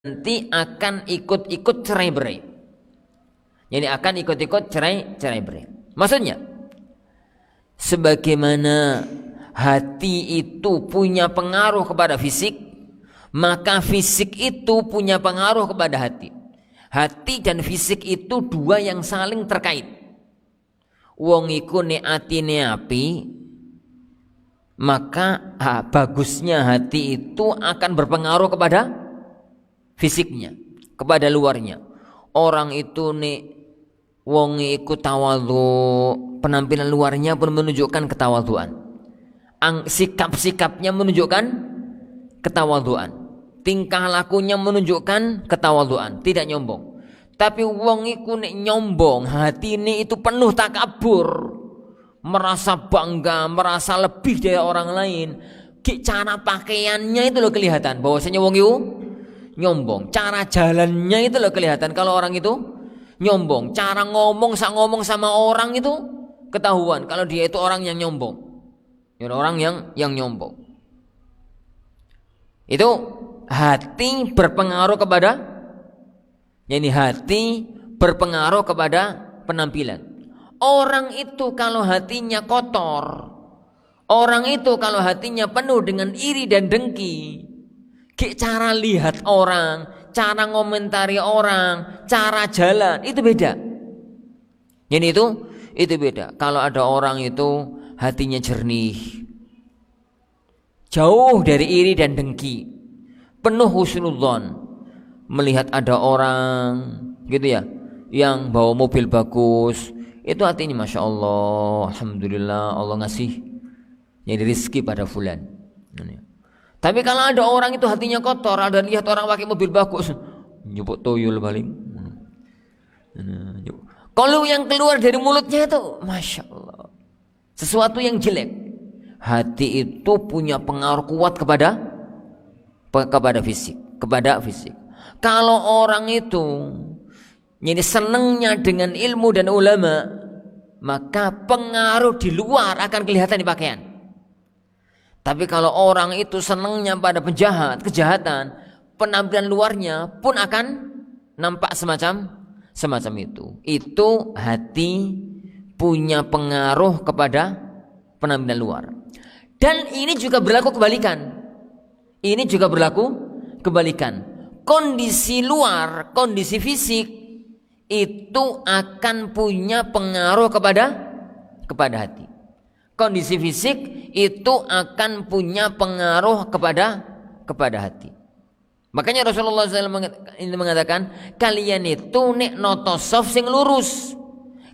nanti akan ikut-ikut cerai-berai. Jadi akan ikut-ikut cerai-berai. Maksudnya, sebagaimana hati itu punya pengaruh kepada fisik, maka fisik itu punya pengaruh kepada hati. Hati dan fisik itu dua yang saling terkait. Wong iku nek atine api, maka bagusnya hati itu akan berpengaruh kepada fisiknya, kepada luarnya. Orang itu nek wong iku tawadhu, penampilan luarnya pun menunjukkan ketawadhuan. Sikap-sikapnya menunjukkan ketawadhuan. Tingkah lakunya menunjukkan ketawadhuan, tidak nyombong. Tapi wong iku nek nyombong, hatine itu penuh takabur, merasa bangga, merasa lebih dari orang lain. Cara pakaiannya itu loh kelihatan bahwasanya wong itu nyombong. Cara jalannya itu loh kelihatan kalau orang itu nyombong. Cara ngomong sama orang itu ketahuan kalau dia itu orang yang nyombong. Orang yang nyombong. Itu hati berpengaruh kepada, yani hati berpengaruh kepada penampilan. Orang itu kalau hatinya kotor, orang itu kalau hatinya penuh dengan iri dan dengki, cara lihat orang, cara ngomentari orang, cara jalan itu beda. Jadi itu beda. Kalau ada orang itu hatinya jernih, jauh dari iri dan dengki, penuh husnudzon, melihat ada orang gitu ya yang bawa mobil bagus, itu hatinya masya Allah, alhamdulillah, Allah ngasih jadi rizki pada fulan. Tapi kalau ada orang itu hatinya kotor, ada lihat orang pakai mobil bagus, nyebut toyol paling. Kalau yang keluar dari mulutnya itu masya Allah, sesuatu yang jelek. Hati itu punya pengaruh kuat kepada fisik, Kalau orang itu jadi senangnya dengan ilmu dan ulama, maka pengaruh di luar akan kelihatan di pakaian. Tapi kalau orang itu senangnya pada kejahatan, penampilan luarnya pun akan nampak semacam itu. Itu hati punya pengaruh kepada penampilan luar. Dan ini juga berlaku kebalikan. Kondisi luar, kondisi fisik itu akan punya pengaruh kepada hati. Kondisi fisik itu akan punya pengaruh kepada hati. Makanya Rasulullah SAW mengatakan, kalian itu nek noto sof sing lurus,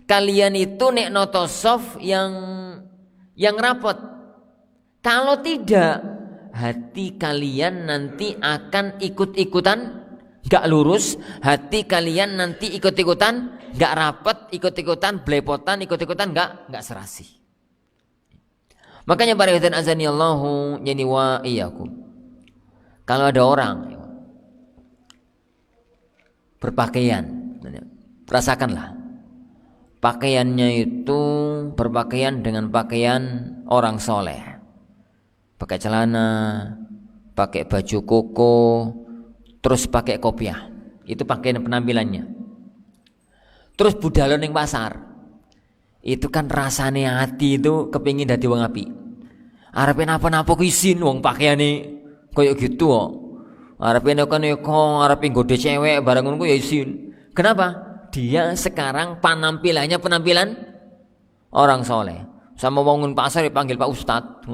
kalian itu nek noto sof yang rapot. Kalau tidak, hati kalian nanti akan ikut-ikutan gak lurus, hati kalian nanti ikut-ikutan gak rapet, ikut-ikutan belepotan, ikut-ikutan gak serasi. Makanya para hadirin azanillahu yani wa iyyakum, kalau ada orang berpakaian, rasakanlah pakaiannya itu berpakaian dengan pakaian orang soleh, pakai celana, pakai baju koko, terus pakai kopiah, itu pakaian penampilannya. Terus budal ning pasar, itu kan rasane hati itu kepingin dadi wong apik. Arepe napa-napa ku isin wong pakaiane koyo gitu kok. Arepe neko-neko, arepe nggodhe cewek barang ngono ku ya isin. Kenapa? Dia sekarang penampilannya penampilan orang soleh. Sama wong pasar dipanggil Pak Ustadz,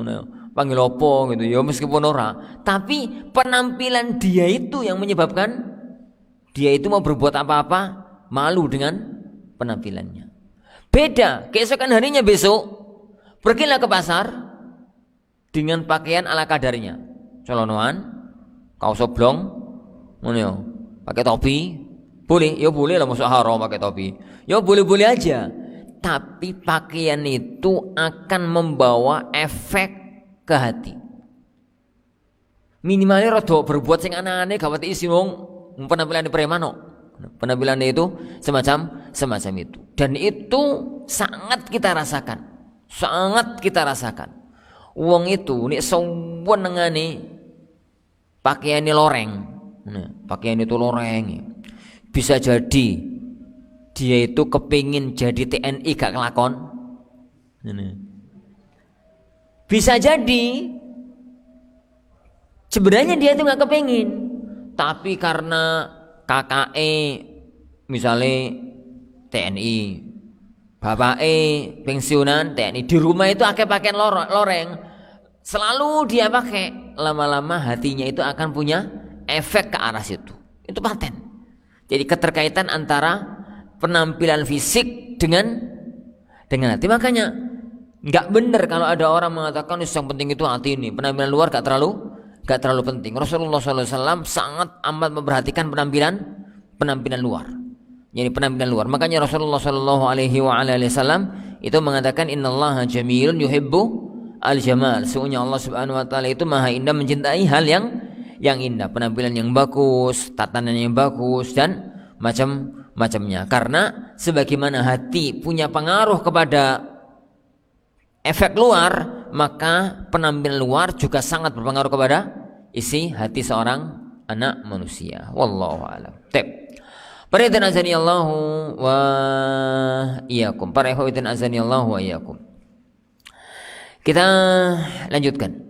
panggil opo gitu ya, meskipun ora, tapi penampilan dia itu yang menyebabkan dia itu mau berbuat apa-apa malu dengan penampilannya. Beda keesokan harinya, besok pergilah ke pasar dengan pakaian ala kadarnya, colonoan, kaos oblong, pakai topi, boleh, ya boleh lah, masuk haram pakai topi, ya boleh-boleh aja. Tapi pakaian itu akan membawa efek ke hati. Minimalnya rada berbuat sing aneh-aneh gawat isi wong penampilan preman. Penampilannya itu semacam itu. Dan itu sangat kita rasakan. Wong itu nek senengane pakaiane loreng, Nah, pakaian itu loreng. Bisa jadi dia itu kepingin jadi TNI gak kelakon. Nah. Bisa jadi sebenarnya dia itu gak kepingin, tapi karena KKE misalnya TNI, bapake pensiunan TNI, di rumah itu akeh pakaian loreng, selalu dia pakai, lama-lama hatinya itu akan punya efek ke arah situ. Itu paten. Jadi keterkaitan antara penampilan fisik dengan hati. Makanya nggak benar kalau ada orang mengatakan yang penting itu hati ini, penampilan luar gak terlalu penting. Rasulullah SAW sangat amat memperhatikan penampilan luar. Jadi penampilan luar. Makanya Rasulullah SAW itu mengatakan innallaha jamilun yuhibbu al-jamal. Sesungguhnya Allah Subhanahu wa taala itu Maha Indah, mencintai hal yang indah, penampilan yang bagus, tatanan yang bagus dan macam-macamnya. Karena sebagaimana hati punya pengaruh kepada efek luar, maka penampilan luar juga sangat berpengaruh kepada isi hati seorang anak manusia. Wallahu a'lam. Para ikhwan azani Allah wa iyyakum. Para ikhwan azani Allah wa iyyakum. Kita lanjutkan.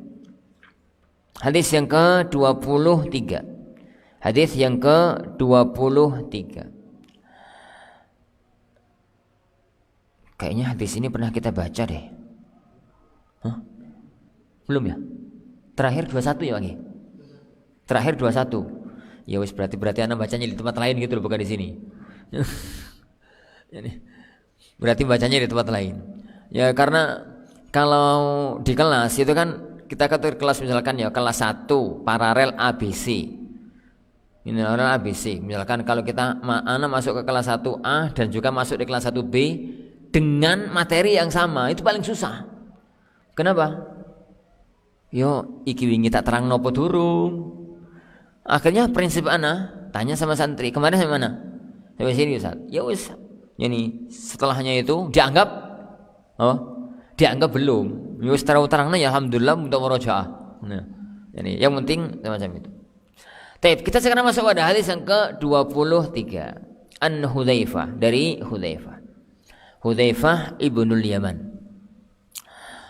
Hadis yang ke-23. Hadis yang ke-23. Kayaknya hadis ini pernah kita baca deh. Hah? Belum ya? Terakhir 21 ya, Bang? Terakhir 21. Ya wis berarti Anda bacanya di tempat lain gitu loh, bukan di sini. Berarti bacanya di tempat lain. Ya karena kalau di kelas itu kan kita kata kelas misalkan ya kelas 1 paralel ABC. Ini paralel ABC. Misalkan kalau kita anak masuk ke kelas 1A dan juga masuk di kelas 1B dengan materi yang sama, itu paling susah. Kenapa? Yo iki wingi tak terang nopo durung. Akhirnya prinsip ana tanya sama santri, kemarin sampai mana? Sampai sini Ustaz. Ya wis. Yani setelahnya itu dianggap dianggap belum. Ya wis terang-terangnya ya alhamdulillah untuk murojaah. Nah, yani yang penting semacam itu. Baik, kita sekarang masuk pada hadis yang ke-23. An Hudzaifah, dari Hudzaifah. Hudzaifah ibnul Yaman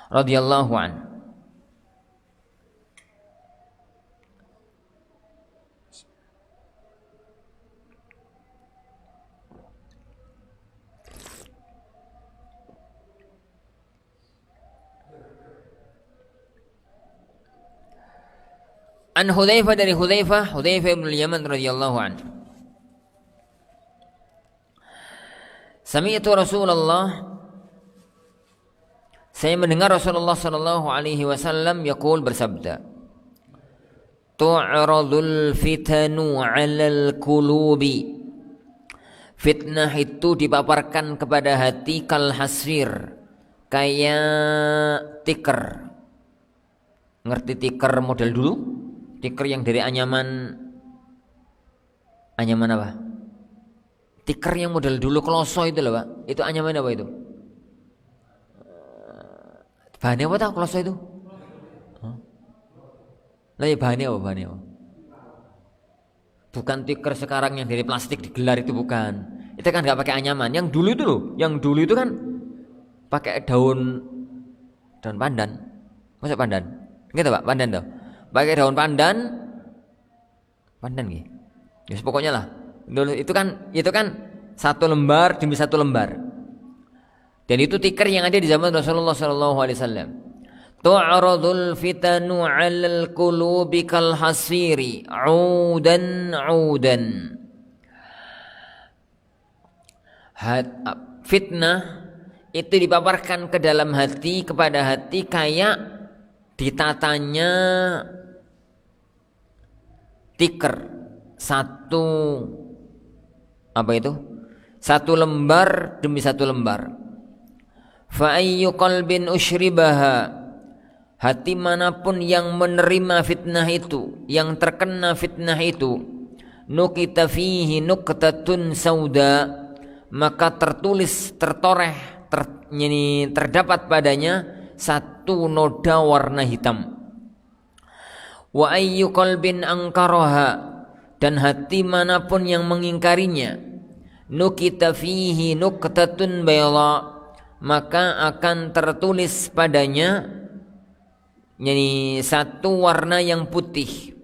radhiyallahu anhu. An Hudzaifah, dari Hudzaifah ibn al-Yaman radhiyallahu anhu. Sami'tu Rasulullah, saya mendengar Rasulullah sallallahu alaihi wasallam yaqul, bersabda, tu'radul fitanu 'alal qulubi. Fitnah itu dipaparkan kepada hati kal hasfir, kayak tikar. Ngerti tikar model dulu? Tikar yang dari anyaman apa? Tikar yang model dulu kloso itu loh, Pak. Itu anyaman apa itu? Bahannya apa tahu kloso itu? Lah ya bahannya apa? Bukan tikar sekarang yang dari plastik digelar, itu bukan. Itu kan enggak pakai anyaman. Yang dulu itu loh, yang dulu itu kan pakai daun pandan. Masa pandan? Gitu Pak, pandan tuh. Pakai daun pandan nggih. Ya pokoknya lah. Dulu itu kan satu lembar demi satu lembar. Dan itu tikar yang ada di zaman Rasulullah sallallahu alaihi wasallam. Tu'radul fitanu 'alal qulubi kal hasiri 'udan. Fitnah itu dipaparkan ke dalam hati, kepada hati kayak ditatanya tikar satu lembar demi satu lembar. Fa ayyu qalbin usyribaha, hati manapun yang menerima fitnah itu, yang terkena fitnah itu, nukita fihi nuktatun sauda, maka terdapat padanya satu noda warna hitam. Wa ayyu qalbin angkaraha, dan hati manapun yang mengingkarinya, nukita fihi nuktatun bayda, maka akan tertulis padanya yani satu warna yang putih,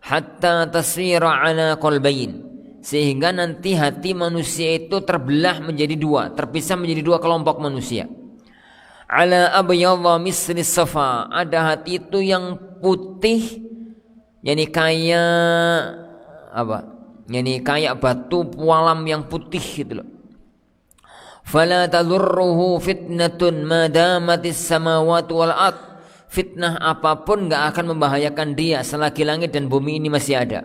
hatta tasira ala qalbayn, sehingga nanti hati manusia itu terbelah menjadi dua, terpisah menjadi dua kelompok manusia. Ala abyadha misli safa, ada hati itu yang putih, yani kayak apa? Yani kayak batu pualam yang putih gitu loh. Fala tadurruhu fitnatun ma damatis samawati wal ard, fitnah apapun enggak akan membahayakan dia selagi langit dan bumi ini masih ada.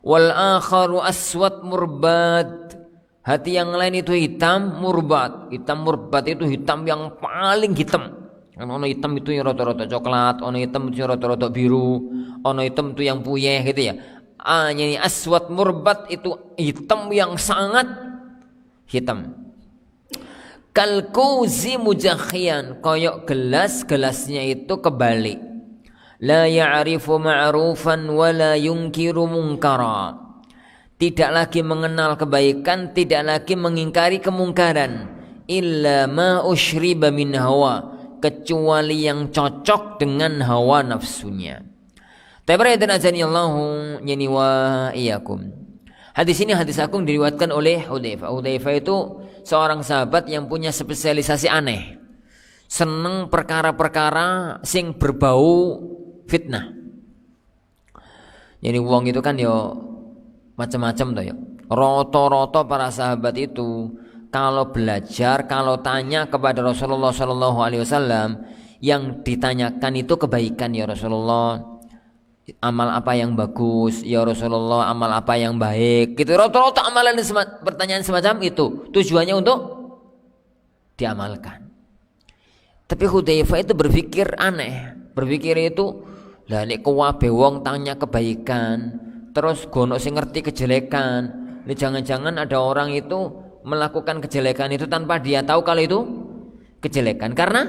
Wal akharu aswad murbad, hati yang lain itu hitam murbat. Hitam murbat itu hitam yang paling hitam. Ono hitam itu yang rada-rada coklat, ono hitam itu yang rada-rada biru, ono hitam itu yang puyeh gitu ya. Yani aswad murbat itu hitam yang sangat hitam. Kalkuzi mujakhian, koyok gelasnya itu kebalik. La ya'rifu ma'rufan wa la yunkiru munkara, tidak lagi mengenal kebaikan, tidak lagi mengingkari kemungkaran. Illa ma ushriba min hawa, kecuali yang cocok dengan hawa nafsunya. Tabarayatan azanillahu yani wa iyyakum. Hadis ini hadis agung diriwayatkan oleh Hudzaifah. Hudzaifah itu seorang sahabat yang punya spesialisasi aneh, seneng perkara-perkara sing berbau fitnah. Jadi wong itu kan yo macam-macam tuh ya. Roto-roto para sahabat itu kalau belajar, kalau tanya kepada Rasulullah Shallallahu Alaihi Wasallam, yang ditanyakan itu kebaikan ya Rasulullah. Amal apa yang bagus ya Rasulullah, amal apa yang baik gitu. Roto-roto amalan pertanyaan semacam itu tujuannya untuk diamalkan. Tapi Hudzaifah itu berpikir aneh, berpikir itu lah nek kuwabe wong tanya kebaikan terus gono sing ngerti kejelekan, ini jangan-jangan ada orang itu melakukan kejelekan itu tanpa dia tahu kalau itu kejelekan karena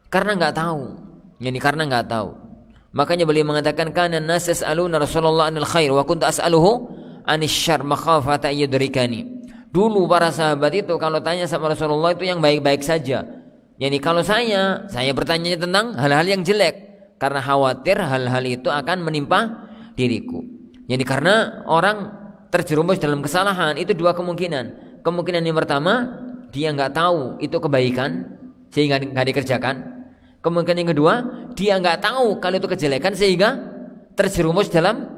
nggak tahu. Yani karena nggak tahu. Makanya beliau mengatakan kana nas yas'aluna Rasulullah anil khair wa kuntu as'aluhu anis syarr makhafata yudrikani. Dulu para sahabat itu kalau tanya sama Rasulullah itu yang baik-baik saja. Yani kalau saya bertanya tentang hal-hal yang jelek karena khawatir hal-hal itu akan menimpa diriku. Yani karena orang terjerumus dalam kesalahan itu dua kemungkinan. Kemungkinan yang pertama dia nggak tahu itu kebaikan sehingga nggak dikerjakan. Kemungkinan yang kedua, dia nggak tahu kalau itu kejelekan sehingga terjerumus dalam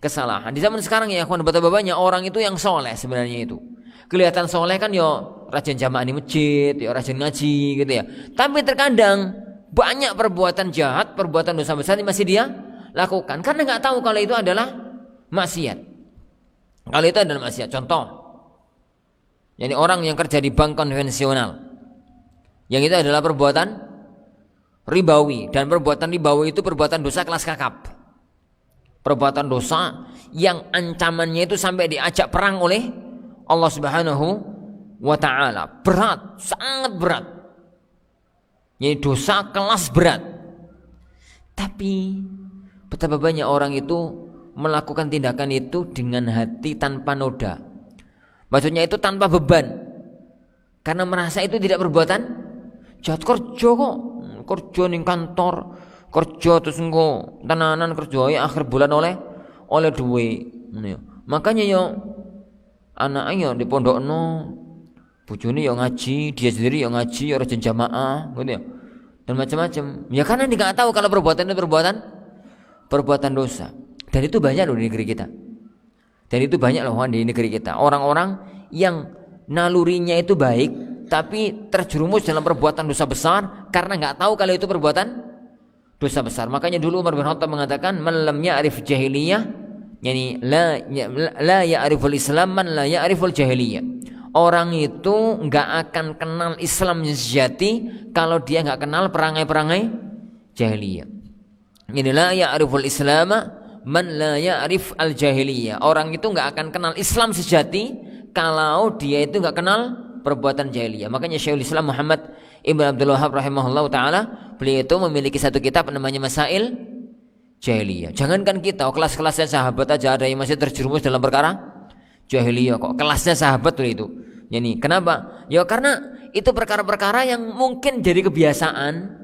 kesalahan. Di zaman sekarang ya, kawan bapak-bapaknya orang itu yang soleh sebenarnya itu. Kelihatan soleh kan yo rajin jamaah di masjid, yo rajin ngaji gitu ya. Tapi terkadang banyak perbuatan jahat, perbuatan dosa besar yang masih dia lakukan karena nggak tahu kalau itu adalah maksiat. Kalau itu adalah maksiat. Contoh, yani orang yang kerja di bank konvensional, yang itu adalah perbuatan ribawi, dan perbuatan ribawi itu perbuatan dosa kelas kakap. Perbuatan dosa yang ancamannya itu sampai diajak perang oleh Allah Subhanahu wa taala. Berat, sangat berat. Ini dosa kelas berat. Tapi betapa banyak orang itu melakukan tindakan itu dengan hati tanpa noda. Maksudnya itu tanpa beban. Karena merasa itu tidak perbuatan jahat. Kerja kok, kerja ning kantor, kerja terus engko tenanan kerja akhir bulan oleh duit. Makanya yo anaknya di pondokno, bojone yo ngaji, dia sendiri yo ngaji, yo rajin jamaah, gitu ya. Dan macam-macam. Ya karena dia enggak tahu kalau perbuatan itu perbuatan dosa. Dan itu banyak loh di negeri kita. Dan itu banyak loh di negeri kita. Orang-orang yang nalurinya itu baik tapi terjerumus dalam perbuatan dosa besar karena nggak tahu kalau itu perbuatan dosa besar. Makanya dulu Umar bin Khattab mengatakan man lam ya'rif jahiliyah, yani la ya'riful Islam man la ya'riful jahiliyah. Orang itu nggak akan kenal Islam yang sejati kalau dia nggak kenal perangai-perangai jahiliyah. Ini la ya'riful Islam man la ya'rif al jahiliyah. Orang itu nggak akan kenal Islam sejati kalau dia itu nggak kenal perbuatan jahiliyah. Makanya Syekhul Islam Muhammad Ibn Abdul Wahhab rahimahullah taala, beliau itu memiliki satu kitab namanya Masail jahiliyah. Jangankan kita, kelas-kelasnya sahabat aja ada yang masih terjerumus dalam perkara jahiliyah kok. Kelasnya sahabat tuh itu. Yani kenapa? Ya karena itu perkara-perkara yang mungkin jadi kebiasaan.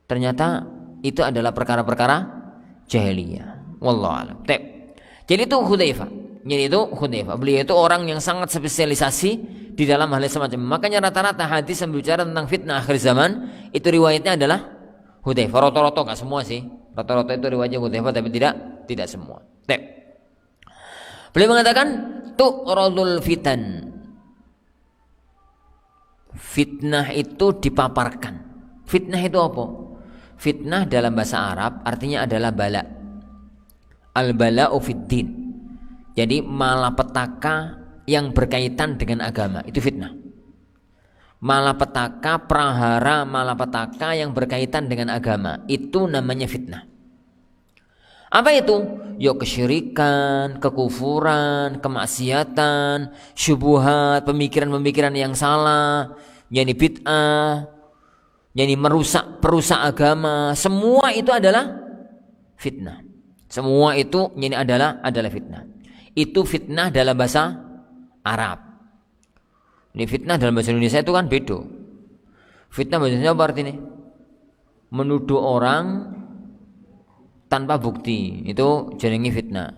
Ternyata itu adalah perkara-perkara jahiliyah. Wallahu a'lam. Jadi itu Hudzaifah. Beliau itu orang yang sangat spesialisasi di dalam hal semacam. Makanya rata-rata hadis yang berbicara tentang fitnah akhir zaman itu riwayatnya adalah Hudzaifah. Rata-rata enggak semua sih. Rata-rata itu riwayatnya Hudzaifah tapi tidak semua. Beliau mengatakan tu'radul fitan. Fitnah itu dipaparkan. Fitnah itu apa? Fitnah dalam bahasa Arab artinya adalah bala. Al-bala'u fid-din. Jadi malapetaka yang berkaitan dengan agama, itu fitnah. Malapetaka, prahara malapetaka yang berkaitan dengan agama, itu namanya fitnah. Apa itu? Ya kesyirikan, kekufuran, kemaksiatan, syubhat, pemikiran-pemikiran yang salah, yakni bid'ah, yakni perusak agama, semua itu adalah fitnah. Semua itu yakni adalah fitnah. Itu fitnah dalam bahasa Arab. Ini fitnah dalam bahasa Indonesia itu kan beda. Fitnah bahasa Indonesia apa artinya? Menuduh orang tanpa bukti, itu jenenge fitnah.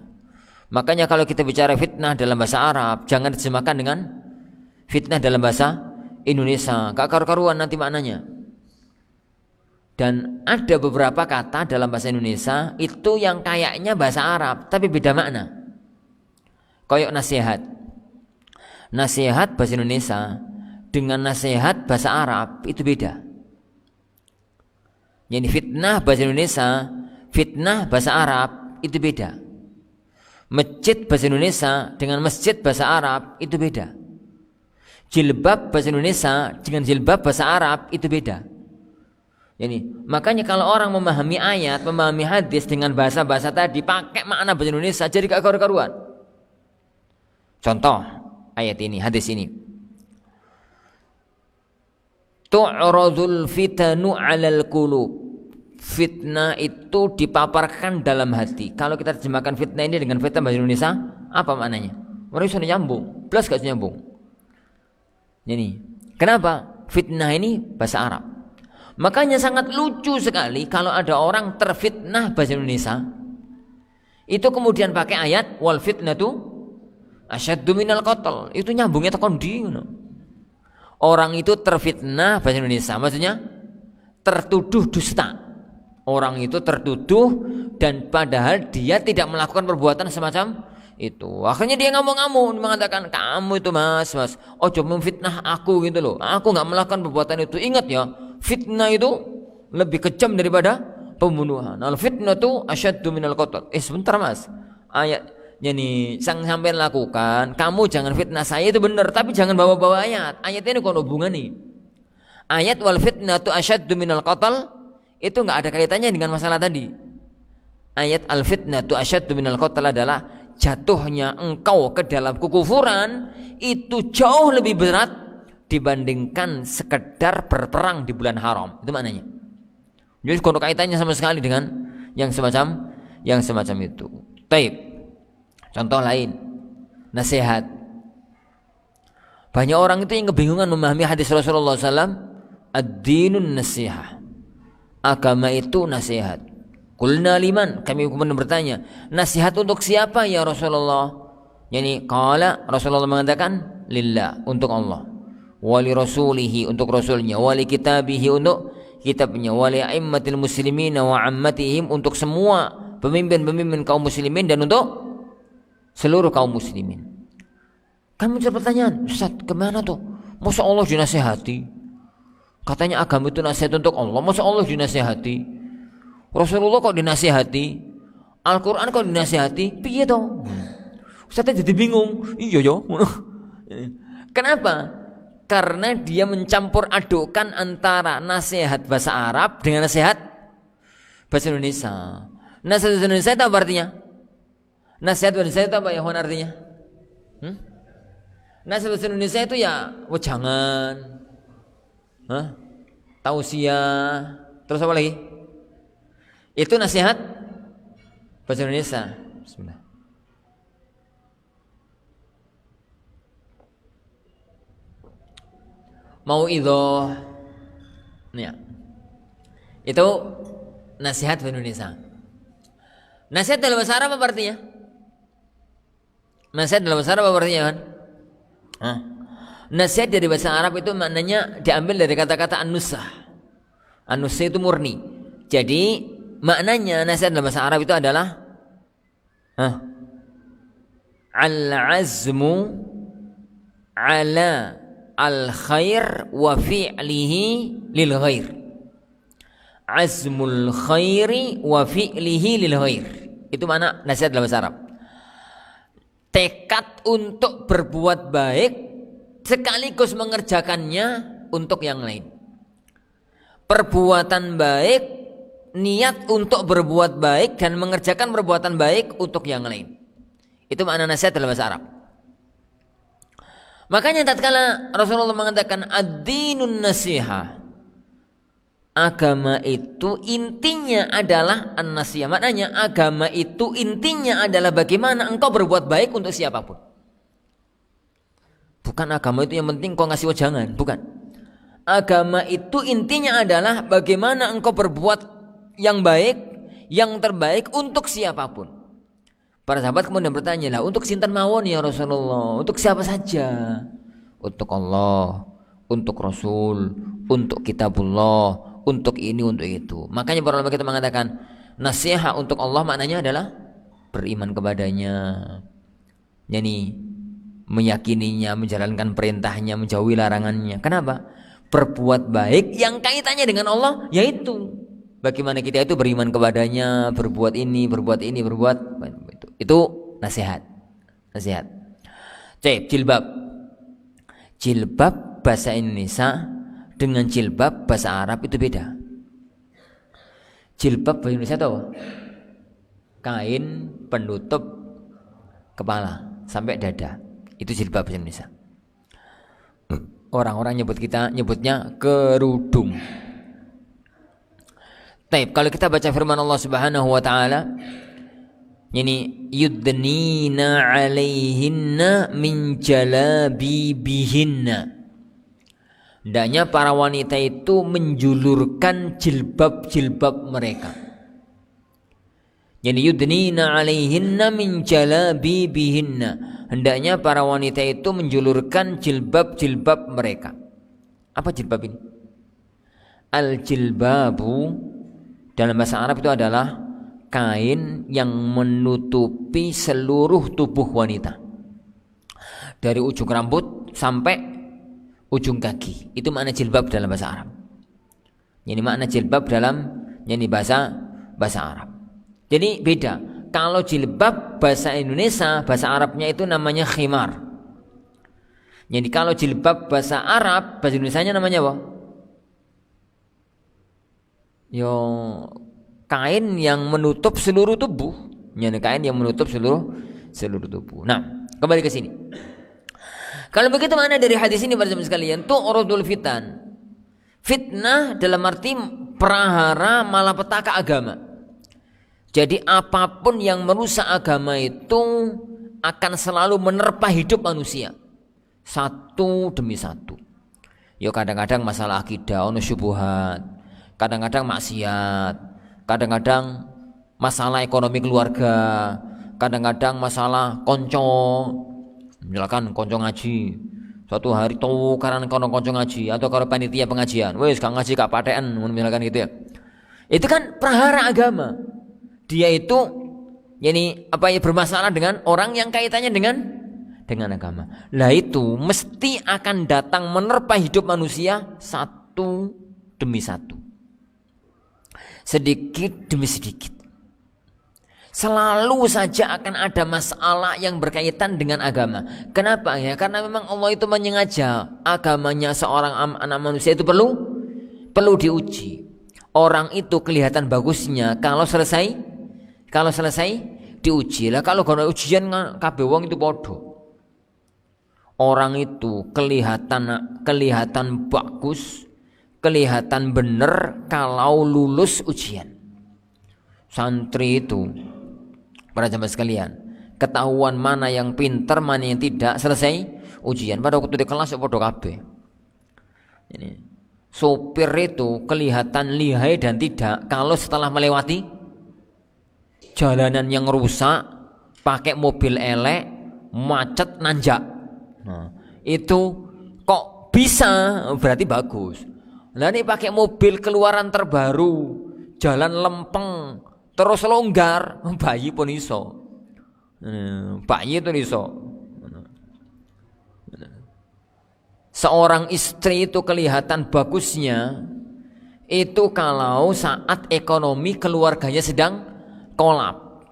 Makanya kalau kita bicara fitnah dalam bahasa Arab, jangan diterjemahkan dengan fitnah dalam bahasa Indonesia. Gak karu-karuan nanti maknanya. Dan ada beberapa kata dalam bahasa Indonesia itu yang kayaknya bahasa Arab tapi beda makna. Kayak nasihat. Nasihat bahasa Indonesia dengan nasihat bahasa Arab itu beda. Jadi fitnah bahasa Indonesia, fitnah bahasa Arab itu beda. Masjid bahasa Indonesia dengan masjid bahasa Arab itu beda. Jilbab bahasa Indonesia dengan jilbab bahasa Arab itu beda. Jadi makanya kalau orang memahami ayat, memahami hadis dengan bahasa-bahasa tadi pakai makna bahasa Indonesia jadi gak karu-karuan. Contoh ayat ini, hadis ini. Tu'radul fitanu 'alal qulub. Fitnah itu dipaparkan dalam hati. Kalau kita terjemahkan fitnah ini dengan fitnah bahasa Indonesia, apa maknanya? Orang bisa nyambung, plus gak nyambung. Jadi, kenapa? Fitnah ini bahasa Arab. Makanya sangat lucu sekali kalau ada orang terfitnah bahasa Indonesia. Itu kemudian pakai ayat wal fitnatu asyaddu minal qatl. Itu nyambungnya tekan di ngono. Orang itu terfitnah bahasa Indonesia, maksudnya tertuduh dusta. Orang itu tertuduh dan padahal dia tidak melakukan perbuatan semacam itu. Akhirnya dia ngamuk-ngamuk mengatakan, "Kamu itu mas, ojo memfitnah aku gitu loh. Aku enggak melakukan perbuatan itu." Ingat ya, fitnah itu lebih kejam daripada pembunuhan. Al fitnatu asyaddu minal qatl. Sebentar mas. Ayat jadi sampai lakukan, kamu jangan fitnah saya itu benar, tapi jangan bawa-bawa ayat. Ayat ini kok hubungan nih. Ayat wal fitnatu asyaddu minal qatl itu enggak ada kaitannya dengan masalah tadi. Ayat al fitnatu asyaddu minal qatl adalah jatuhnya engkau ke dalam kekufuran itu jauh lebih berat dibandingkan sekedar berperang di bulan haram. Itu maknanya. Jadi kalau kaitannya sama sekali dengan yang semacam itu. Taib. Contoh lain, nasihat. Banyak orang itu yang kebingungan memahami hadis Rasulullah SAW. Ad-dinun nasihah. Agama itu nasihat. Qulna liman, kami kemudian bertanya, nasihat untuk siapa ya Rasulullah? Yani qala, Rasulullah mengatakan lillah, untuk Allah. Wali rasulihi, untuk rasulnya. Wali kitabihi, untuk kitabnya. Wali a'immatil muslimin wa ammatihim, untuk semua pemimpin-pemimpin kaum muslimin dan untuk seluruh kaum muslimin. Kami muncul pertanyaan, Ustaz, kemana tuh? Masa Allah dinasihati? Katanya agama itu nasihat untuk Allah. Masa Allah dinasihati? Rasulullah kok dinasihati? Al-Quran kok dinasihati? Piye toh? Ustaz jadi bingung. Iya yo. Kenapa? Karena dia mencampur adukkan antara nasihat bahasa Arab dengan nasihat bahasa Indonesia. Nasihat bahasa Indonesia itu apa artinya? Nasihat bahasa Indonesia itu apa ya artinya? Nasihat bahasa Indonesia itu ya jangan, tausiah, terus apa lagi? Itu nasihat bahasa Indonesia. Bismillah. Mauidhah. Ya. Itu nasihat bahasa Indonesia. Nasihat dalam bahasa Arab apa artinya? Nasihat dalam bahasa Arab apa artinya kan? Nasihat dari bahasa Arab itu maknanya diambil dari kata-kata an-nusah. An-nusah itu murni. Jadi maknanya nasihat dalam bahasa Arab itu adalah al-azmu ala al-khair wa fi'lihi lil ghair. Azmul khairi wa fi'lihi lil ghair. Itu makna nasihat dalam bahasa Arab. Tekad untuk berbuat baik sekaligus mengerjakannya untuk yang lain. Perbuatan baik, niat untuk berbuat baik dan mengerjakan perbuatan baik untuk yang lain. Itu makna nasihat dalam bahasa Arab. Makanya tatkala Rasulullah mengatakan ad-dinun nasihah, agama itu intinya adalah an-nasihah. Maknanya agama itu intinya adalah bagaimana engkau berbuat baik untuk siapapun. Bukan agama itu yang penting kau ngasih wejangan, bukan. Agama itu intinya adalah bagaimana engkau berbuat yang baik, yang terbaik untuk siapapun. Para sahabat kemudian bertanya, lah untuk sinten mawon ya Rasulullah? Untuk siapa saja? Untuk Allah, untuk Rasul, untuk kitabullah, untuk ini, untuk itu. Makanya para ulama kita mengatakan nasihat untuk Allah maknanya adalah beriman kepadanya, yani meyakininya, menjalankan perintahnya, menjauhi larangannya. Kenapa? Berbuat baik yang kaitannya dengan Allah, yaitu bagaimana kita itu beriman kepadanya, berbuat ini, berbuat itu. Itu nasihat. Nasihat. Jilbab. Jilbab bahasa Indonesia dengan jilbab bahasa Arab itu beda. Jilbab bahasa Indonesia itu apa? Kain penutup kepala sampai dada. Itu jilbab bahasa Indonesia. Orang-orang nyebutnya kerudung. Taib, kalau kita baca firman Allah Subhanahu wa taala, ini yudnina 'alaihinna min jalabibihinna. Hendaknya para wanita itu menjulurkan jilbab-jilbab mereka. Yani yudnina 'alaihinna min jalabibihinna. Hendaknya para wanita itu menjulurkan jilbab-jilbab mereka. Apa jilbab ini? Al-jilbabu dalam bahasa Arab itu adalah kain yang menutupi seluruh tubuh wanita. Dari ujung rambut sampai ujung kaki. Itu makna jilbab dalam bahasa Arab. Ini makna jilbab dalam bahasa Arab. Jadi beda. Kalau jilbab bahasa Indonesia, bahasa Arabnya itu namanya khimar. Jadi kalau jilbab bahasa Arab, bahasa Indonesianya namanya apa? Yo, kain yang menutup seluruh tubuh. Yani kain yang menutup seluruh tubuh. Nah, kembali ke sini. Kalau begitu mana dari hadis ini para jemaah sekalian? Tu'radul fitan. Fitnah dalam arti prahara malapetaka agama. Jadi apapun yang merusak agama itu akan selalu menerpa hidup manusia satu demi satu. Ya kadang-kadang masalah akidah, ono syubhat, kadang-kadang maksiat, kadang-kadang masalah ekonomi keluarga, kadang-kadang masalah konco. Misalkan konco ngaji, suatu hari tukaran kono konco ngaji atau kalau panitia pengajian, wes gak ngaji gak paten, misalkan gitu ya. Itu kan prahara agama. Dia itu bermasalah dengan orang yang kaitannya dengan agama. Lah itu mesti akan datang menerpa hidup manusia satu demi satu. Sedikit demi sedikit. Selalu saja akan ada masalah yang berkaitan dengan agama. Kenapa ya? Karena memang Allah itu menyengaja agamanya seorang anak manusia itu perlu diuji. Orang itu kelihatan bagusnya kalau selesai diuji. Lah kalau kono ujian kabeh wong itu podo. Orang itu kelihatan bagus, kelihatan benar kalau lulus ujian. santri itu, para jamaah sekalian, ketahuan mana yang pintar, mana yang tidak, selesai ujian. Pada waktu di kelas podo kabeh. Ini sopir itu kelihatan lihai dan tidak kalau setelah melewati jalanan yang rusak, pakai mobil elek, macet, nanjak. Nah, itu kok bisa, berarti bagus. Nah, ini pakai mobil keluaran terbaru, jalan lempeng, terus longgar, bayi pun iso. Bayi itu iso. Seorang istri itu kelihatan bagusnya itu kalau saat ekonomi keluarganya sedang kolap.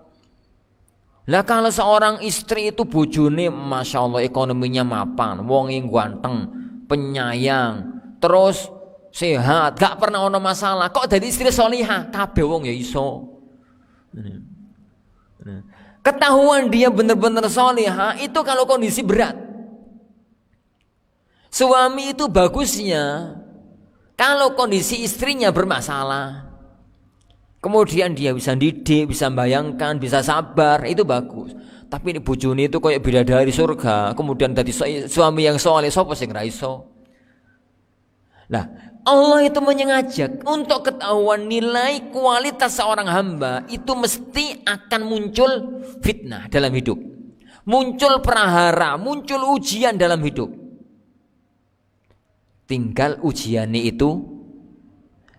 Lah kalau seorang istri itu bojone masya Allah ekonominya mapan, wong yang ganteng, penyayang, terus sehat, gak pernah ono masalah, kok jadi istri solihah, kabeh wong ya iso. Ketahuan dia benar-benar solihah itu kalau kondisi berat. Suami itu bagusnya kalau kondisi istrinya bermasalah, kemudian dia bisa didik, bisa bayangkan, bisa sabar, itu bagus. Tapi ini bojone itu kayak bidadari surga, kemudian tadi suami yang soleh, sapa sing ra iso. Nah, Allah itu mengajak untuk ketahuan nilai kualitas seorang hamba itu mesti akan muncul fitnah dalam hidup, muncul prahara, muncul ujian dalam hidup. Tinggal ujiannya itu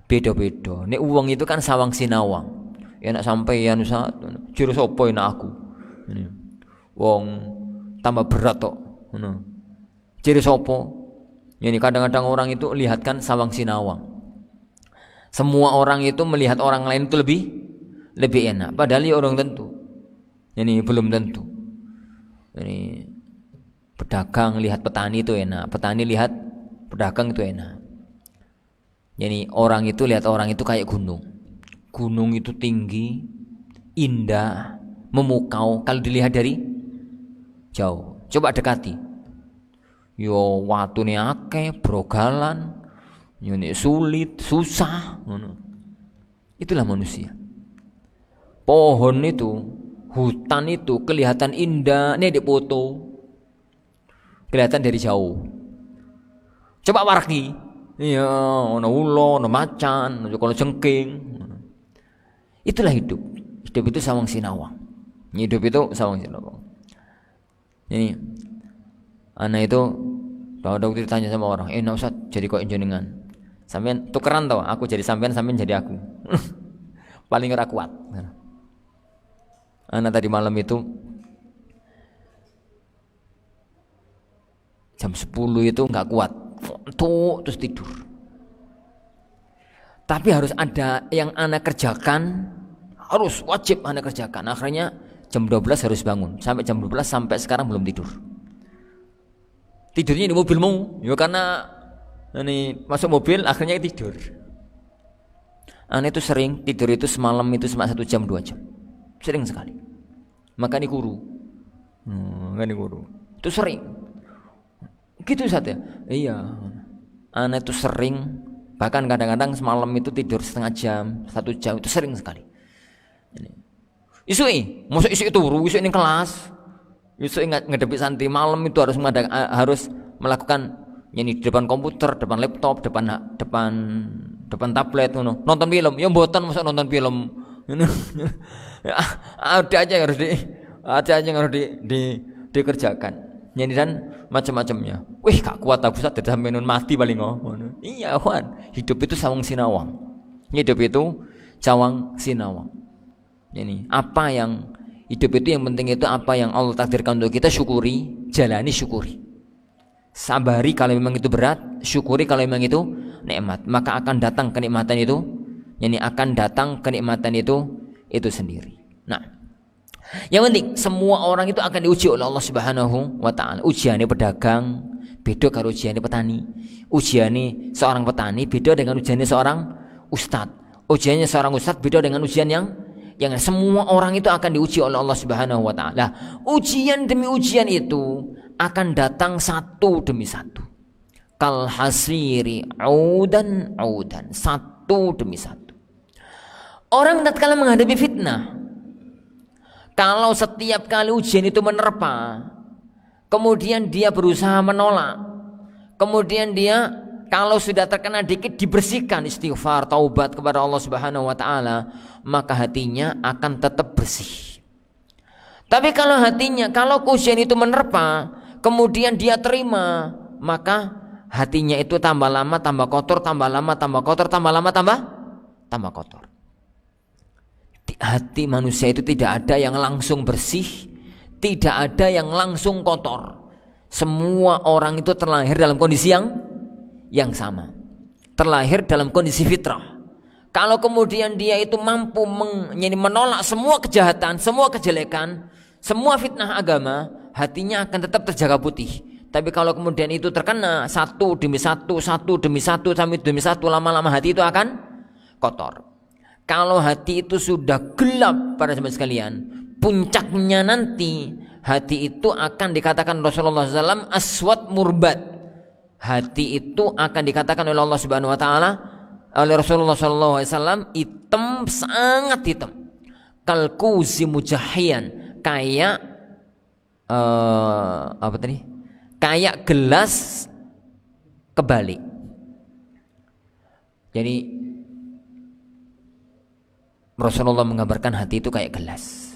beda-beda. Nek uang itu kan sawang sinawang. Ya nak sampeyan saat jero sapa enak aku. Ini. Wong tambah berat tok. Ngono. Jero sapa? Ini kadang-kadang orang itu lihat kan sawang sinawang. Semua orang itu melihat orang lain itu lebih enak. Padahal ya orang tentu. Ini belum tentu. Ini pedagang lihat petani itu enak. Petani lihat pedagang itu enak. Jadi orang itu lihat orang itu kayak gunung. Gunung itu tinggi, indah, memukau kalau dilihat dari jauh. Coba dekati. Yo watune akeh, brogalan, ini sulit, susah. Itulah manusia. Pohon itu, hutan itu kelihatan indah, nih di foto. Kelihatan dari jauh. Coba wargi, iya, ono ulo, ono macan, ono jengking. Itulah hidup. Hidup itu sawang sinawang. Hidup itu sawang sinawang. Ini, anak itu, pada waktu ditanya sama orang, Ustaz, jadi kok jenengan? Sampean tukeran tau, aku jadi sampean jadi aku. Paling ora kuat. Anak tadi malam itu jam 10 itu nggak kuat. Terus tidur. Tapi harus ada yang anak kerjakan, harus wajib anak kerjakan. Akhirnya jam 12 harus bangun. Sampai jam 12 sampai sekarang belum tidur. Tidurnya di mobilmu, ya karena ini masuk mobil akhirnya tidur. Anak itu sering tidur itu semalam itu cuma 1 jam 2 jam. Sering sekali. Maka ini guru. Itu sering. Gitu saja. Iya. Anak itu sering, bahkan kadang-kadang semalam itu tidur setengah jam, 1 jam, itu sering sekali. Masuk isu itu turu, isu ini kelas. Isu ngedepi santri malam itu harus melakukan di depan komputer, depan laptop, depan tablet, nonton film. Ya mboten masa nonton film. Ada aja yang harus dikerjakan. Nyanyi dan macam-macamnya. Wih, gak kuat aku saat sampai nun mati paling ngono. Iya, kawan. Hidup itu sawang sinawang. Hidup itu sawang sinawang. Ini apa yang hidup itu yang penting itu apa yang Allah takdirkan untuk kita syukuri, jalani syukuri. Sabari kalau memang itu berat, syukuri kalau memang itu nikmat. Maka akan datang kenikmatan itu. Yani akan datang kenikmatan itu sendiri. Nah, yang penting semua orang itu akan diuji oleh Allah Subhanahu wa taala. Ujiannya pedagang beda karo ujiannya petani. Ujiannya seorang petani beda dengan ujiannya seorang ustadz. Ujiannya seorang ustadz beda dengan ujian yang semua orang itu akan diuji oleh Allah Subhanahu wa taala. Ujian demi ujian itu akan datang satu demi satu. Kal hasiri audan, satu demi satu. Orang tatkala menghadapi fitnah, kalau setiap kali ujian itu menerpa, kemudian dia berusaha menolak, kemudian dia kalau sudah terkena dikit dibersihkan, istighfar, taubat kepada Allah Subhanahu wa taala, maka hatinya akan tetap bersih. Tapi kalau hatinya, kalau ujian itu menerpa, kemudian dia terima, maka hatinya itu tambah lama tambah kotor, tambah lama tambah kotor, tambah lama tambah kotor. Hati manusia itu tidak ada yang langsung bersih, tidak ada yang langsung kotor. Semua orang itu terlahir dalam kondisi yang sama, terlahir dalam kondisi fitrah. Kalau kemudian dia itu mampu menolak semua kejahatan, semua kejelekan, semua fitnah agama, hatinya akan tetap terjaga putih. Tapi kalau kemudian itu terkena satu demi satu, sampai demi satu, lama-lama hati itu akan kotor. Kalau hati itu sudah gelap, para sahabat sekalian, puncaknya nanti hati itu akan dikatakan Rasulullah SAW aswad murbat. Hati itu akan dikatakan oleh Allah Subhanahu Wa Taala, oleh Rasulullah SAW, hitam, sangat hitam. Kalkuzi mujahian, kayak apa tadi? Kayak gelas kebalik. Jadi Rasulullah menggambarkan hati itu kayak gelas.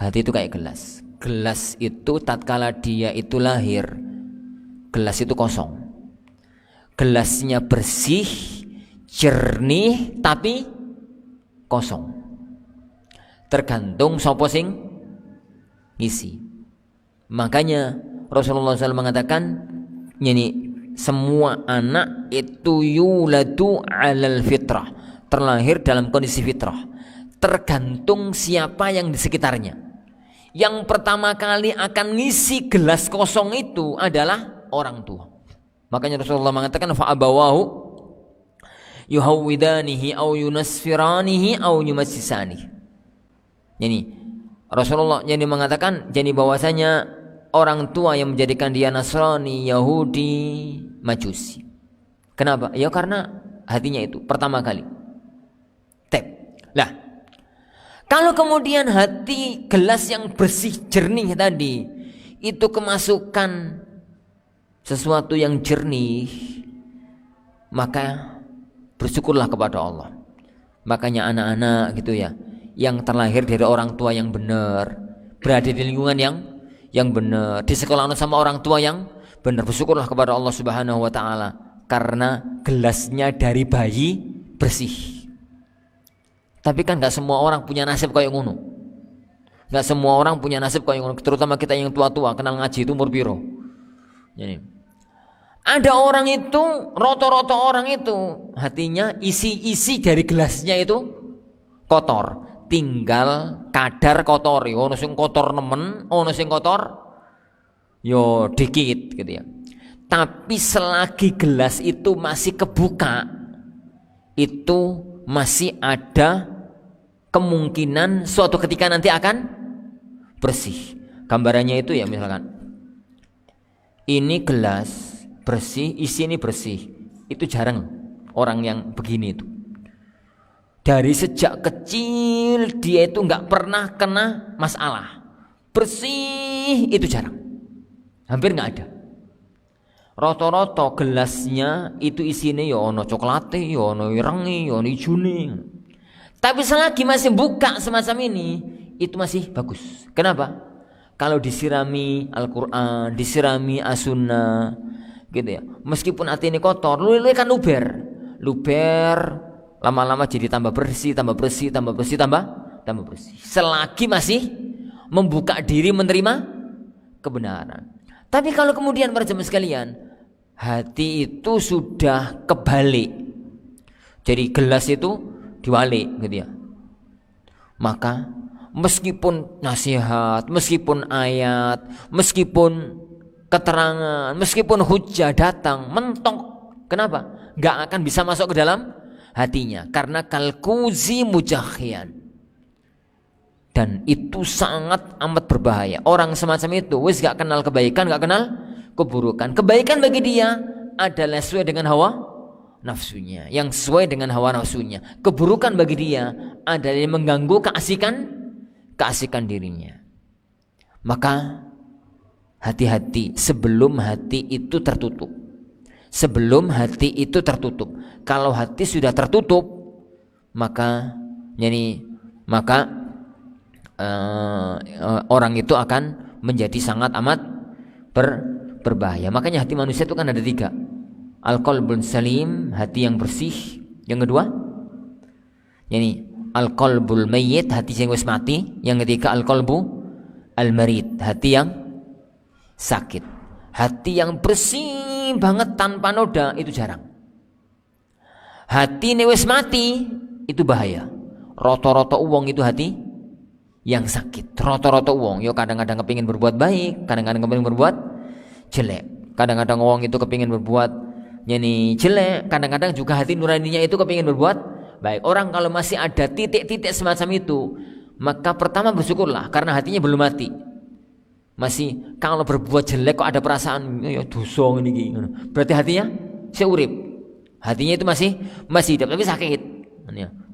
Hati itu kayak gelas. Gelas itu tatkala dia itu lahir, gelas itu kosong. Gelasnya bersih, jernih, tapi kosong. Tergantung sapa sing ngisi. Makanya Rasulullah SAW mengatakan, yani semua anak itu yuladu alal fitrah, terlahir dalam kondisi fitrah, tergantung siapa yang di sekitarnya. Yang pertama kali akan ngisi gelas kosong itu adalah orang tua. Makanya Rasulullah mengatakan fa'abawahu yuhawwidanihi au yunasfiranihi au yumassisanihi. Yani Rasulullah jadi mengatakan, jadi bahwasanya orang tua yang menjadikan dia Nasrani, Yahudi, Majusi. Kenapa? Ya karena hatinya itu pertama kali. Lah, kalau kemudian hati gelas yang bersih jernih tadi itu kemasukan sesuatu yang jernih, maka bersyukurlah kepada Allah. Makanya anak-anak gitu ya, yang terlahir dari orang tua yang benar, berada di lingkungan yang benar, di sekolah sama orang tua yang benar, bersyukurlah kepada Allah Subhanahu wa taala karena gelasnya dari bayi bersih. Tapi kan gak semua orang punya nasib kayak ngono. Gak semua orang punya nasib kayak ngono, terutama kita yang tua-tua, kenal ngaji itu umur piro. Jadi ada orang itu, roto-roto orang itu hatinya isi dari gelasnya itu kotor, tinggal kadar kotor. Ono sing kotor nemen, ono sing kotor yo dikit gitu ya. Tapi selagi gelas itu masih kebuka, itu masih ada kemungkinan suatu ketika nanti akan bersih. Gambarannya itu ya, misalkan ini gelas bersih, isi ini bersih. Itu jarang orang yang begini itu. Dari sejak kecil dia itu nggak pernah kena masalah. Bersih itu jarang. Hampir nggak ada. Roto-roto gelasnya itu isinya ya ono coklat, ya ono irangi, ya ono ijune. Tapi selagi masih buka semacam ini, itu masih bagus. Kenapa? Kalau disirami Al-Quran, disirami As-Sunnah, gitu ya. Meskipun hati ini kotor, lu kan luber, lama-lama jadi tambah bersih, tambah bersih. Selagi masih membuka diri menerima kebenaran. Tapi kalau kemudian para jemaah sekalian, hati itu sudah kebalik, jadi gelas itu diwalik gitu ya, maka meskipun nasihat, meskipun ayat, meskipun keterangan, meskipun hujah datang mentok, kenapa? Gak akan bisa masuk ke dalam hatinya, karena kalkuzi mujahhian. Dan itu sangat amat berbahaya. Orang semacam itu wis gak kenal kebaikan, gak kenal keburukan. Kebaikan bagi dia adalah sesuai dengan hawa nafsunya, yang sesuai dengan hawa nafsunya. Keburukan bagi dia adalah yang mengganggu keasikan dirinya. Maka hati-hati sebelum hati itu tertutup. Sebelum hati itu tertutup. Kalau hati sudah tertutup, maka orang itu akan menjadi sangat amat berbahaya. Makanya hati manusia itu kan ada 3. Al-qalbun salim, hati yang bersih. Yang kedua, al-qalbul mayyit, hati yang wis mati. Yang ketiga, al-qalbu al-marid, hati yang sakit. Hati yang bersih banget tanpa noda itu jarang. Hati wis mati itu bahaya. Roto-roto uang itu hati yang sakit. Roto-roto uang, yo kadang-kadang kepingin berbuat baik, kadang-kadang kepingin berbuat jelek. Kadang-kadang uang itu kepingin berbuat jelek, kadang-kadang juga hati nuraninya itu kepingin berbuat baik. Orang kalau masih ada titik-titik semacam itu, maka pertama bersyukurlah karena hatinya belum mati. Masih kalau berbuat jelek kok ada perasaan ya dosa ini, berarti hatinya seurip. Hatinya itu masih hidup tapi sakit.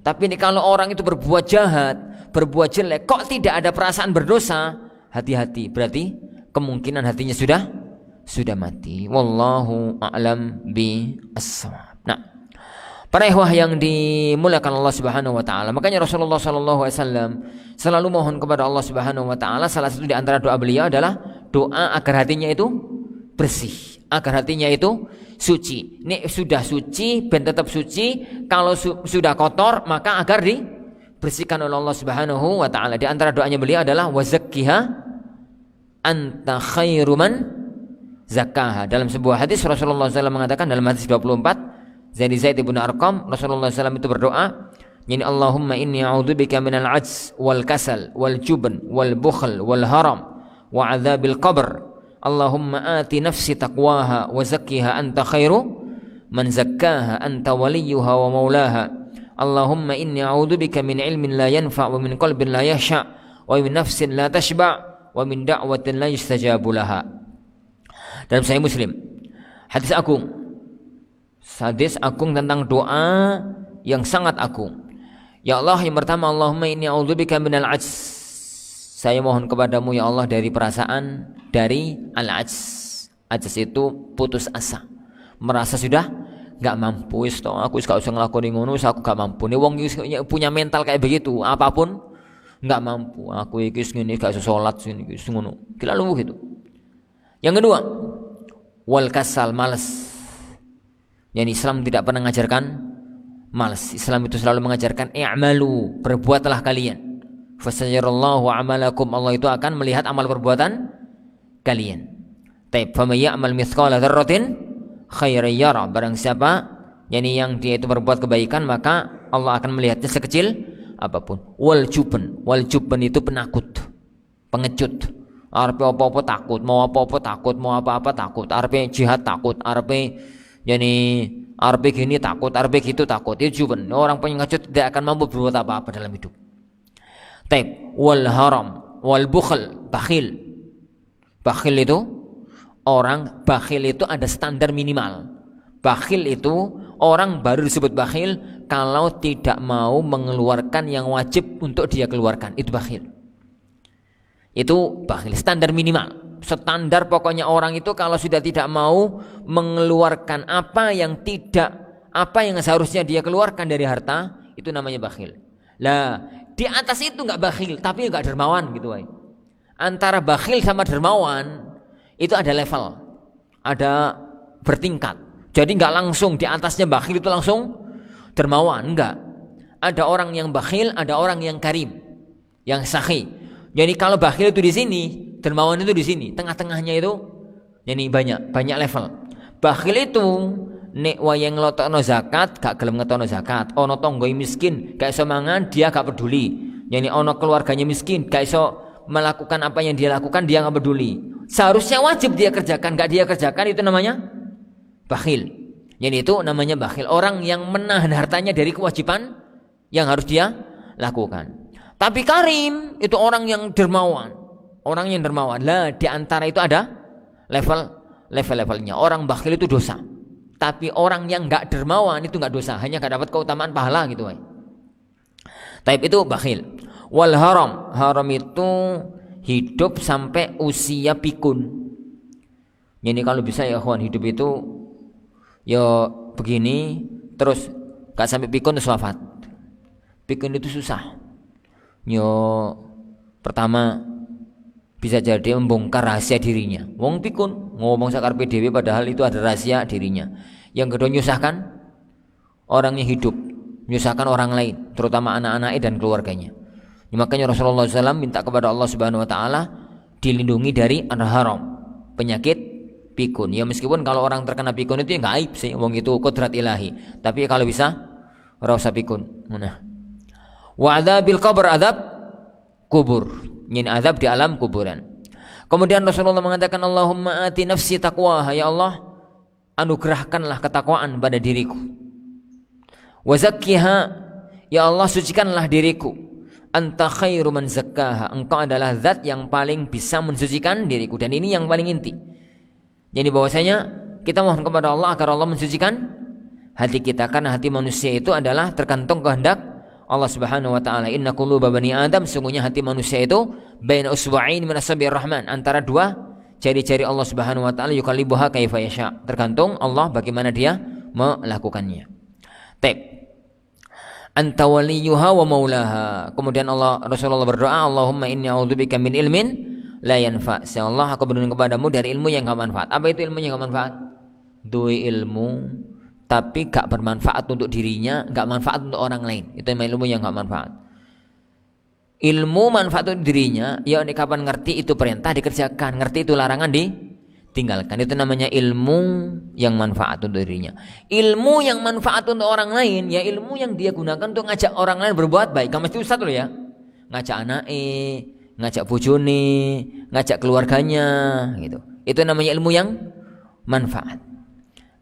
Tapi ini kalau orang itu berbuat jahat, berbuat jelek kok tidak ada perasaan berdosa, hati-hati, berarti kemungkinan hatinya sudah mati. Wallahu a'lam bi-shawab. Nah, para ikhwah yang dimuliakan Allah Subhanahu wa taala, makanya Rasulullah sallallahu alaihi wasallam selalu mohon kepada Allah Subhanahu wa taala. Salah satu di antara doa beliau adalah doa agar hatinya itu bersih, agar hatinya itu suci. Ini sudah suci, ben tetap suci. Kalau sudah kotor, maka agar dibersihkan oleh Allah Subhanahu wa taala. Di antara doanya beliau adalah wazakkiha anta khairu man zakkaha. Dalam sebuah hadis Rasulullah SAW mengatakan, dalam hadis 24 Zaid ibn Arqam, Rasulullah SAW itu berdoa, Allahumma inni a'udzubika minal ajz wal kasal wal jubn wal bukhl wal haram wa adzabil qabr. Allahumma ati nafsi taqwaha wa zakkiha anta khairu man zakkaha anta waliyuha wa maulaha. Allahumma inni a'udzubika min ilmin la yanfa' wa min qalbin la yahsha' wa min nafsin la tashba' wa min da'watin la yustajabu laha. Dalam Sahih Muslim, hadis agung tentang doa yang sangat agung. Ya Allah, yang pertama, Allahumma inni a'udzubika minal ajz. Saya mohon kepadamu ya Allah dari perasaan dari al-ajz. Ajz itu putus asa, merasa sudah gak mampu. Aku gak usah ngelakoni ngono, aku gak mampu. Nih wong punya mental kayak begitu, apapun gak mampu. Aku iki ngene gak iso salat ngene iki ngono. Lalu gitu. Yang kedua, wal kasal, malas. Islam tidak pernah mengajarkan malas. Islam itu selalu mengajarkan i'malu, berbuatlah kalian. Fasayarallahu amalakum, Allah itu akan melihat amal perbuatan kalian. Taib, faman ya'mal mithqala dzarratin khairan yara. Barang siapa yang dia itu berbuat kebaikan, maka Allah akan melihatnya sekecil apapun. Wal jubn itu penakut, pengecut. Arep apa-apa takut, mau apa-apa takut, mau apa-apa takut. Arep jihad takut, arep gini takut, arep gitu takut. Itu jubn. Orang pengecut tidak akan mampu berbuat apa-apa dalam hidup. Taib, wal haram, wal bukhl, bakhil. Bakhil itu ada standar minimal. Bakhil itu orang baru disebut bakhil kalau tidak mau mengeluarkan yang wajib untuk dia keluarkan. Itu bakhil. Itu bakhil, standar minimal. Standar pokoknya orang itu kalau sudah tidak mau mengeluarkan apa yang seharusnya dia keluarkan dari harta, itu namanya bakhil. Lah, di atas itu enggak bakhil, tapi enggak dermawan gitu, woy. Antara bakhil sama dermawan itu ada level, ada bertingkat. Jadi enggak langsung di atasnya bakhil itu langsung dermawan, enggak. Ada orang yang bakhil, ada orang yang karim, yang sakhi. Jadi kalau bakhil itu di sini, dermawan itu di sini, tengah-tengahnya itu banyak level. Bakhil itu nek wayang ngelotokno zakat gak gelem ngetokno zakat, ono tangga miskin gak iso mangan, dia gak peduli. Ono keluarganya miskin gak iso melakukan apa yang dia lakukan, dia gak peduli. Seharusnya wajib dia kerjakan, gak dia kerjakan, itu namanya bakhil. Itu namanya bakhil, orang yang menahan hartanya dari kewajiban yang harus dia lakukan. Tapi karim itu orang yang dermawan. Orang yang dermawan. Lah, di antara itu ada level-levelnya. Orang bakhil itu dosa. Tapi orang yang enggak dermawan itu enggak dosa, hanya enggak dapat keutamaan pahala gitu, woy. Taib itu bakhil. Wal haram, haram itu hidup sampai usia pikun. Ini kalau bisa ya kawan, hidup itu ya begini terus enggak sampai pikun terus wafat. Pikun itu susah. Yo pertama bisa jadi membongkar rahasia dirinya. Wong pikun ngomong sakarepe dhewe padahal itu ada rahasia dirinya. Yang kedua nyusahkan orang yang hidup, menyusahkan orang lain, terutama anak-anaknya dan keluarganya. Makanya Rasulullah SAW minta kepada Allah Subhanahu Wa Taala dilindungi dari haram, penyakit pikun. Ya meskipun kalau orang terkena pikun itu ya nggak aib sih, wong itu kodrat ilahi. Tapi kalau bisa rasa pikun. Nah, wa adzabil qabr, adab kubur. Ini azab di alam kuburan. Kemudian Rasulullah mengatakan, Allahumma ati nafsi taqwaha, ya Allah anugerahkanlah ketakwaan pada diriku. Wa zakkiha, ya Allah sucikanlah diriku. Anta khairu man zakkaha, engkau adalah zat yang paling bisa mensucikan diriku. Dan ini yang paling inti. Jadi bahwasanya kita mohon kepada Allah agar Allah mensucikan hati kita, karena hati manusia itu adalah tergantung kehendak Allah Subhanahu wa taala. Inna quluba bani Adam, sungguhnya hati manusia itu baina usba'in min asabi'ir rahman, antara dua jari-jari Allah Subhanahu wa taala, yukallibuha kaifa yasha. Tergantung Allah bagaimana dia melakukannya. Taib. Anta waliyuha wa maulaha. Kemudian Rasulullah berdoa, Allahumma inni a'udzubika min ilmin la yanfa. Ya Allah, aku berlindung kepadamu dari ilmu yang enggak manfaat. Apa itu ilmu yang enggak manfaat? Dui ilmu tapi gak bermanfaat untuk dirinya, gak manfaat untuk orang lain. Itu ilmu yang gak manfaat. Ilmu manfaat untuk dirinya, ya kapan ngerti itu perintah dikerjakan, ngerti itu larangan ditinggalkan. Itu namanya ilmu yang manfaat untuk dirinya. Ilmu yang manfaat untuk orang lain, ya ilmu yang dia gunakan untuk ngajak orang lain berbuat baik. Gak mesti ustaz loh ya. Ngajak anaknya, ngajak bojone, ngajak keluarganya gitu. Itu namanya ilmu yang manfaat.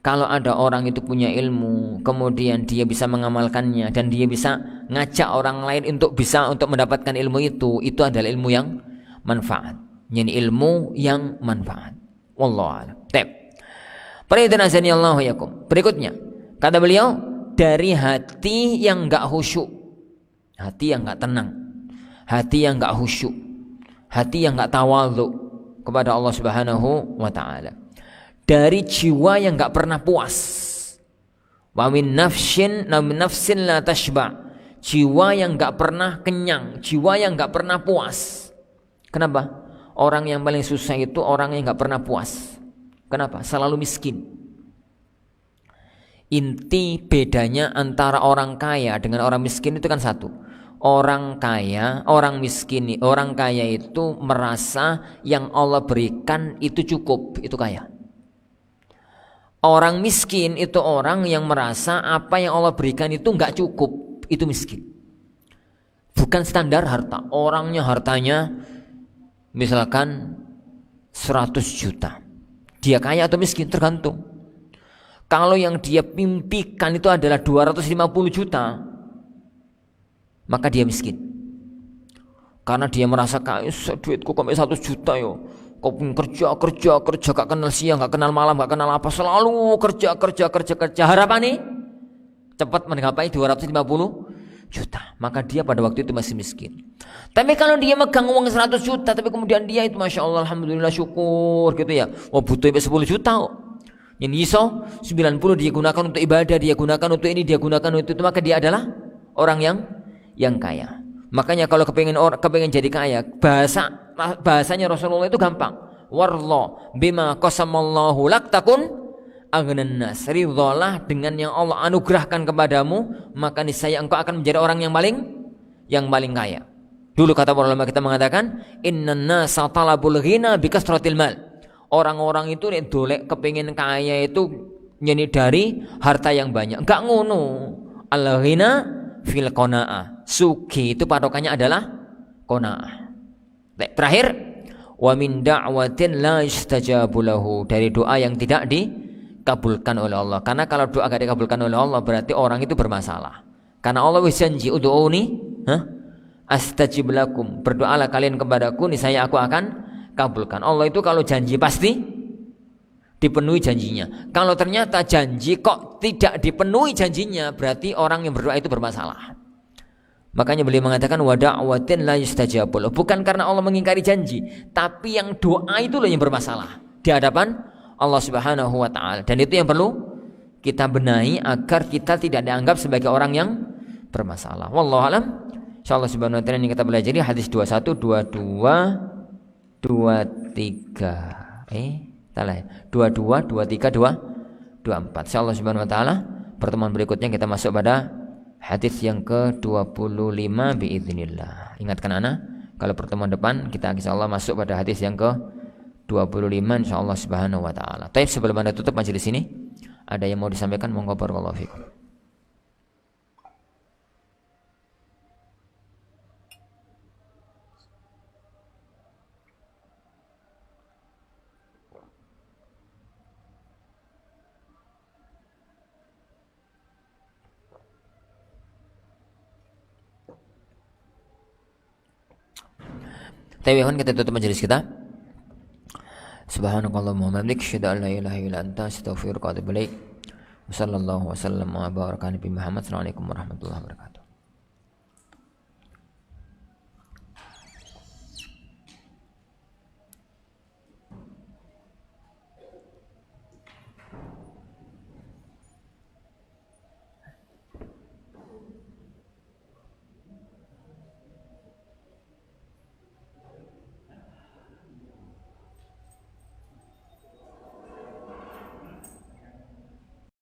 Kalau ada orang itu punya ilmu, kemudian dia bisa mengamalkannya dan dia bisa ngajak orang lain untuk mendapatkan ilmu itu adalah ilmu yang manfaat. Ini ilmu yang manfaat. Wallahu a'lam. Berikutnya, kata beliau, dari hati yang enggak khusyuk, hati yang enggak tenang, hati yang enggak khusyuk, hati yang enggak tawadhu kepada Allah Subhanahu wa taala. Dari jiwa yang enggak pernah puas. Wa min nafsin la tashba. Jiwa yang enggak pernah kenyang, jiwa yang enggak pernah puas. Kenapa? Orang yang paling susah itu orang yang enggak pernah puas. Kenapa? Selalu miskin. Inti bedanya antara orang kaya dengan orang miskin itu kan satu. Orang kaya, orang miskin, orang kaya itu merasa yang Allah berikan itu cukup, itu kaya. Orang miskin itu orang yang merasa apa yang Allah berikan itu enggak cukup, itu miskin. Bukan standar harta. Orangnya hartanya misalkan 100 juta. Dia kaya atau miskin tergantung. Kalau yang dia mimpikan itu adalah 250 juta, maka dia miskin. Karena dia merasa kaya, duitku kok 100 juta yo. Kau kerja gak kenal siang, gak kenal malam, gak kenal apa, selalu kerja. Harapan nih cepat menggapai 250 juta. Maka dia pada waktu itu masih miskin. Tapi kalau dia megang uang 100 juta, tapi kemudian dia itu masya Allah, alhamdulillah, syukur gitu ya. Wah butuh 10 juta. Yang iso 90 dia gunakan untuk ibadah, dia gunakan untuk ini, dia gunakan untuk itu, maka dia adalah orang yang kaya. Makanya kalau kepengen jadi kaya, bahasanya Rasulullah itu gampang. Warlo bima qasamallahu lak takun aghnan nas. Ridhalah dengan yang Allah anugerahkan kepadamu, maka niscaya engkau akan menjadi orang yang paling kaya. Dulu kata para ulama kita mengatakan, innan nasa talabul ghina bikasratil mal. Orang-orang itu dolek kepengin kaya itu nyeni dari harta yang banyak. Enggak ngono. Al ghina fil qanaah. Sugi itu patokannya adalah qanaah. Terakhir, wa min da'watin la yustajabu lahu, dari doa yang tidak dikabulkan oleh Allah. Karena kalau doa tidak dikabulkan oleh Allah berarti orang itu bermasalah. Karena Allah wis janji, ud'uuni astajib lakum. Berdoalah kalian kepadaku, niscaya aku akan kabulkan. Allah itu kalau janji pasti dipenuhi janjinya. Kalau ternyata janji kok tidak dipenuhi janjinya, berarti orang yang berdoa itu bermasalah. Makanya beliau mengatakan wa da'watin la yustajabu. Bukan karena Allah mengingkari janji, tapi yang doa itu loh yang bermasalah di hadapan Allah Subhanahu wa taala. Dan itu yang perlu kita benahi agar kita tidak dianggap sebagai orang yang bermasalah. Wallahu alam. Insyaallah subhanahu wa taala ini kita pelajari hadis 21, 22, 23. Salah ya. 22, 23, 24. Insyaallah subhanahu wa taala pertemuan berikutnya kita masuk pada hadis yang ke-25 biiznillah. Ingatkan ana, kalau pertemuan depan kita insyaallah masuk pada hadis yang ke-25 insyaallah subhanahu wa taala. Baik, sebelum Anda tutup majelis ini, ada yang mau disampaikan? Monggo barakallahu fikum. Tawihun, kita tutup majelis kita. Subhanakallahumma wa bihamdika asyhadu an la ilaha illa anta astaghfiruka wa atubu ilaik. Wassallallahu wasallam wa baraka ala Nabi Muhammad. Assalamualaikum warahmatullahi wabarakatuh.